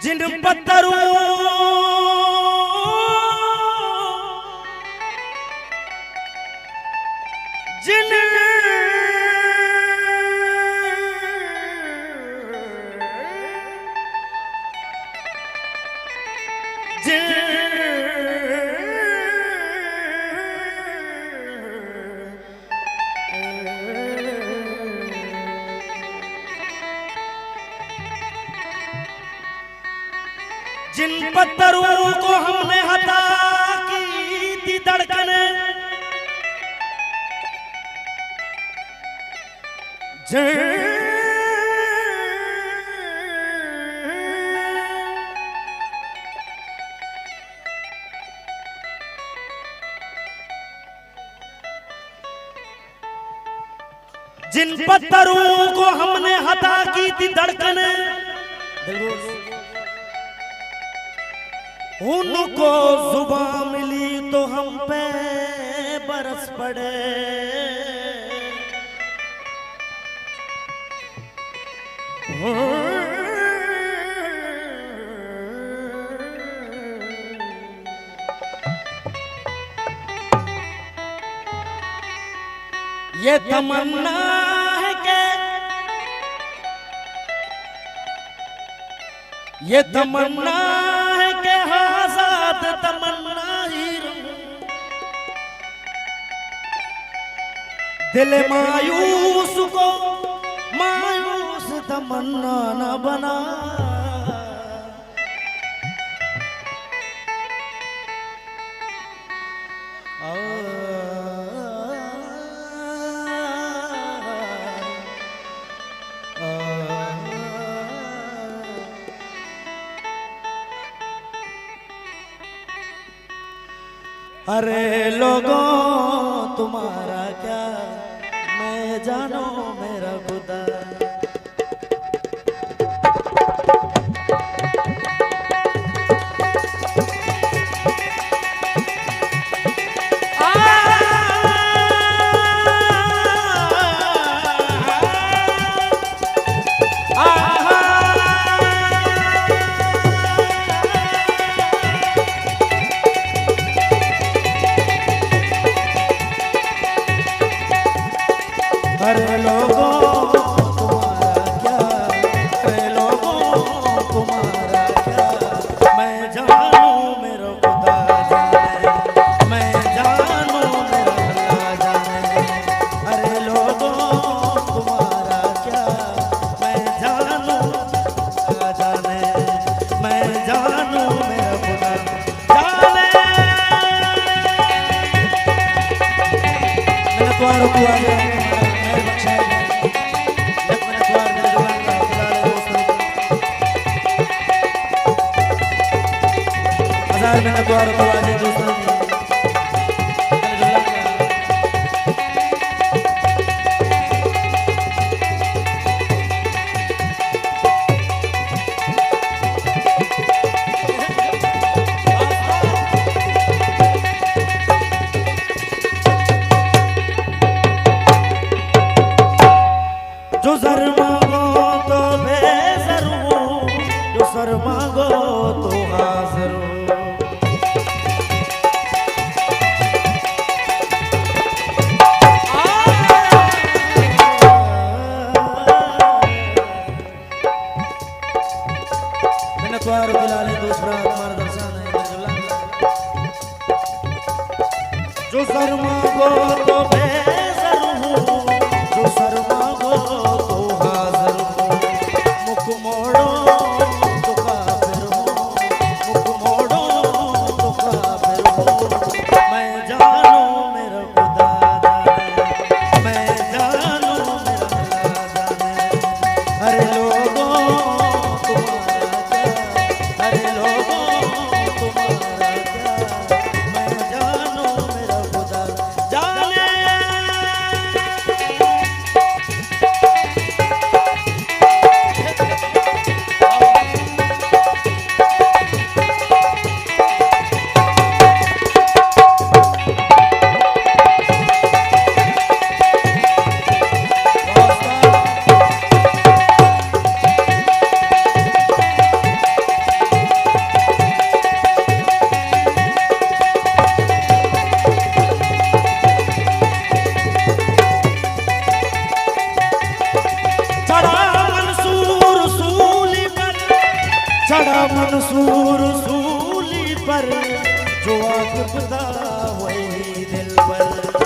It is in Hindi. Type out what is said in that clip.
जिन पत्थरों जिन जिन पत्थरों को हमने हटा की थी धड़कने, जिन पत्थरों को हमने हटा की थी धड़कने, उनको जुबान मिली तो हम पे बरस पड़े। ये तमन्ना है कि ये तमन्ना है कि आजाद तमन्ना ही रहूं, दिल मायूस को मायूस तमन्ना न बना। अरे लोगों तुम्हारा क्या मैं जानो मेरा खुदा। अरे लोगों तुम्हारा क्या, अरे लोगों तुम्हारा क्या मैं जानू मेरा खुदा जाने, मैं जानू मेरा अल्लाह जाने। अरे लोगों तुम्हारा क्या मैं जानू अल्लाह जाने, मैं जानू मेरा खुदा जाने। मैंने तुम्हारा हुआ मैंने द्वार को आजे दोस्तों जो सर मांगो तो बेसर हूँ, जो सर मांगो तो हाजिर हूँ। द्वार दिलाले दूसरा तुम्हारा दर्शन है। जो सर मांगो तो बेसर हूँ, जो सर मांगो तो हाजिर हूँ। मुख मोड़ो तो काफिर हूँ, मुख मोड़ो तो काफिर हूँ। मैं जानू मेरा खुदा जाने, मैं जो आग बदा वही दिल पर